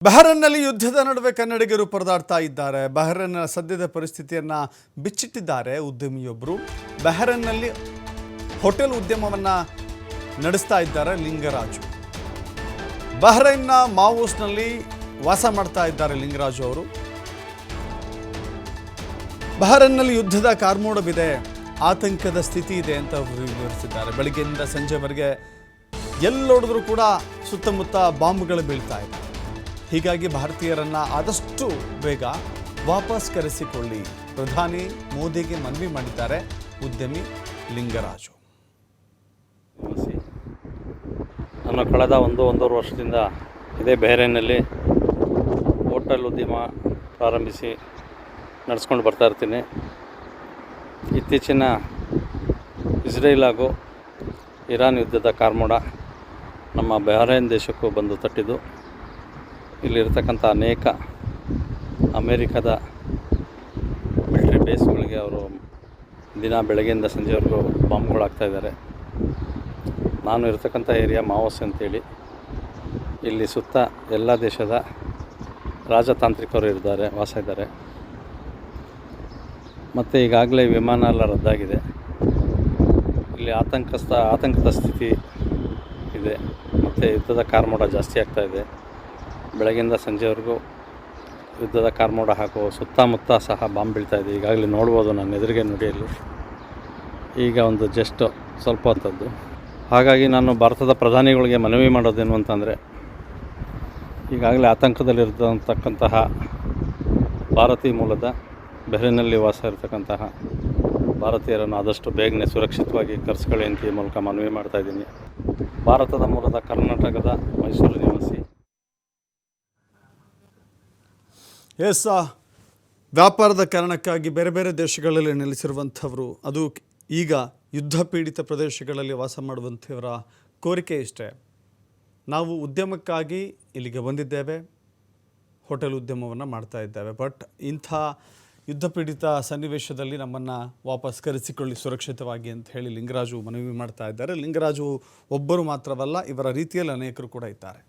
ಬಹ್ರೈನ್ನಲ್ಲಿ ಯುದ್ಧದ ನಡುವೆ ಕನ್ನಡಿಗರು ಪರದಾಡ್ತಾ ಇದ್ದಾರೆ. ಬಹ್ರೈನ್ನ ಸದ್ಯದ ಪರಿಸ್ಥಿತಿಯನ್ನ ಬಿಚ್ಚಿಟ್ಟಿದ್ದಾರೆ ಉದ್ಯಮಿಯೊಬ್ಬರು. ಬಹ್ರೈನ್ನಲ್ಲಿ ಹೋಟೆಲ್ ಉದ್ಯಮವನ್ನ ನಡೆಸ್ತಾ ಇದ್ದಾರೆ ಲಿಂಗರಾಜು. ಬಹ್ರೈನ್ನ ಮಾವೋಸ್ನಲ್ಲಿ ವಾಸ ಮಾಡ್ತಾ ಇದ್ದಾರೆ ಲಿಂಗರಾಜು ಅವರು. ಬಹ್ರೈನ್ನಲ್ಲಿ ಯುದ್ಧದ ಕಾರ್ಮೋಡವಿದೆ, ಆತಂಕದ ಸ್ಥಿತಿ ಇದೆ ಅಂತ ಅವರು ವಿವರಿಸಿದ್ದಾರೆ. ಬೆಳಗ್ಗೆಯಿಂದ ಸಂಜೆವರೆಗೆ ಎಲ್ಲೋಡಿದ್ರೂ ಕೂಡ ಸುತ್ತಮುತ್ತ ಬಾಂಬ್ಗಳು ಬೀಳ್ತಾ ಇದೆ. ಹೀಗಾಗಿ ಭಾರತೀಯರನ್ನ ಆದಷ್ಟು ಬೇಗ ವಾಪಸ್ ಕರೆಸಿಕೊಳ್ಳಿ ಪ್ರಧಾನಿ ಮೋದಿಗೆ ಮನವಿ ಮಾಡಿದ್ದಾರೆ ಉದ್ಯಮಿ ಲಿಂಗರಾಜು. ನಾನು ಕಳೆದ ಒಂದೂವರೆ ವರ್ಷದಿಂದ ಇದೇ ಬಹ್ರೈನ್ನಲ್ಲಿ ಹೋಟೆಲ್ ಉದ್ಯಮ ಪ್ರಾರಂಭಿಸಿ ನಡೆಸ್ಕೊಂಡು ಬರ್ತಾ ಇರ್ತೀನಿ. ಇತ್ತೀಚಿನ ಇಸ್ರೇಲ್ ಹಾಗೂ ಇರಾನ್ ಯುದ್ಧದ ಕಾರ್ಮೋಡ ನಮ್ಮ ಬಹ್ರೈನ್ ದೇಶಕ್ಕೂ ಬಂದು ತಟ್ಟಿದ್ದು. ಇಲ್ಲಿರ್ತಕ್ಕಂಥ ಅನೇಕ ಅಮೇರಿಕದ ಮಿಲಿಟರಿ ಬೇಸ್ಗಳಿಗೆ ಅವರು ದಿನ ಬೆಳಗ್ಗೆಯಿಂದ ಸಂಜೆವರೆಗೂ ಬಾಂಬ್ಗಳಾಗ್ತಾಯಿದ್ದಾರೆ. ನಾನು ಇರ್ತಕ್ಕಂಥ ಏರಿಯಾ ಮಾವೋಸ್ ಅಂತೇಳಿ. ಇಲ್ಲಿ ಸುತ್ತ ಎಲ್ಲ ದೇಶದ ರಾಜತಾಂತ್ರಿಕರು ವಾಸ ಇದ್ದಾರೆ. ಮತ್ತು ಈಗಾಗಲೇ ವಿಮಾನ ಎಲ್ಲ ರದ್ದಾಗಿದೆ. ಇಲ್ಲಿ ಆತಂಕದ ಸ್ಥಿತಿ ಇದೆ. ಮತ್ತು ಯುದ್ಧದ ಕಾರ್ಮೋಡ ಜಾಸ್ತಿ ಆಗ್ತಾಯಿದೆ. ಬೆಳಗ್ಗೆಯಿಂದ ಸಂಜೆವರೆಗೂ ಯುದ್ಧದ ಕಾರ್ಮೋಡ ಹಾಗೂ ಸುತ್ತಮುತ್ತ ಸಹ ಬಾಂಬ್ ಬೀಳ್ತಾಯಿದೆ. ಈಗಾಗಲೇ ನೋಡ್ಬೋದು, ನನ್ನ ಎದುರಿಗೆ ನುಡಿಯಲ್ಲಿ ಈಗ ಒಂದು ಜಸ್ಟ್ ಸ್ವಲ್ಪ ಹೊತ್ತದ್ದು. ಹಾಗಾಗಿ ನಾನು ಭಾರತದ ಪ್ರಧಾನಿಗಳಿಗೆ ಮನವಿ ಮಾಡೋದೇನು ಅಂತಂದರೆ, ಈಗಾಗಲೇ ಆತಂಕದಲ್ಲಿರ್ತಕ್ಕಂತಹ ಭಾರತೀಯ ಮೂಲದ ಬಹ್ರೈನ್ನಲ್ಲಿ ವಾಸ ಇರತಕ್ಕಂತಹ ಭಾರತೀಯರನ್ನು ಆದಷ್ಟು ಬೇಗನೆ ಸುರಕ್ಷಿತವಾಗಿ ಕರೆಸ್ಕೊಳ್ಳಿ ಅಂತ ಈ ಮೂಲಕ ಮನವಿ ಮಾಡ್ತಾಯಿದ್ದೀನಿ. ಭಾರತದ ಮೂಲದ ಕರ್ನಾಟಕದ ಮೈಸೂರು ನಿವಾಸಿ. ವ್ಯಾಪಾರದ ಕಾರಣಕ್ಕಾಗಿ ಬೇರೆ ಬೇರೆ ದೇಶಗಳಲ್ಲಿ ನೆಲೆಸಿರುವಂಥವರು, ಅದು ಈಗ ಯುದ್ಧ ಪೀಡಿತ ಪ್ರದೇಶಗಳಲ್ಲಿ ವಾಸ ಮಾಡುವಂಥವರ ಕೋರಿಕೆ ಇಷ್ಟೇ. ನಾವು ಉದ್ಯಮಕ್ಕಾಗಿ ಇಲ್ಲಿಗೆ ಬಂದಿದ್ದೇವೆ, ಹೋಟೆಲ್ ಉದ್ಯಮವನ್ನು ಮಾಡ್ತಾ ಇದ್ದೇವೆ. ಬಟ್ ಇಂಥ ಯುದ್ಧ ಪೀಡಿತ ಸನ್ನಿವೇಶದಲ್ಲಿ ನಮ್ಮನ್ನು ವಾಪಸ್ ಕರೆಸಿಕೊಳ್ಳಿ ಸುರಕ್ಷಿತವಾಗಿ ಅಂತ ಹೇಳಿ ಲಿಂಗರಾಜು ಮನವಿ ಮಾಡ್ತಾ ಇದ್ದಾರೆ. ಲಿಂಗರಾಜು ಒಬ್ಬರು ಮಾತ್ರವಲ್ಲ, ಇವರ ರೀತಿಯಲ್ಲಿ ಅನೇಕರು ಕೂಡ ಇದ್ದಾರೆ.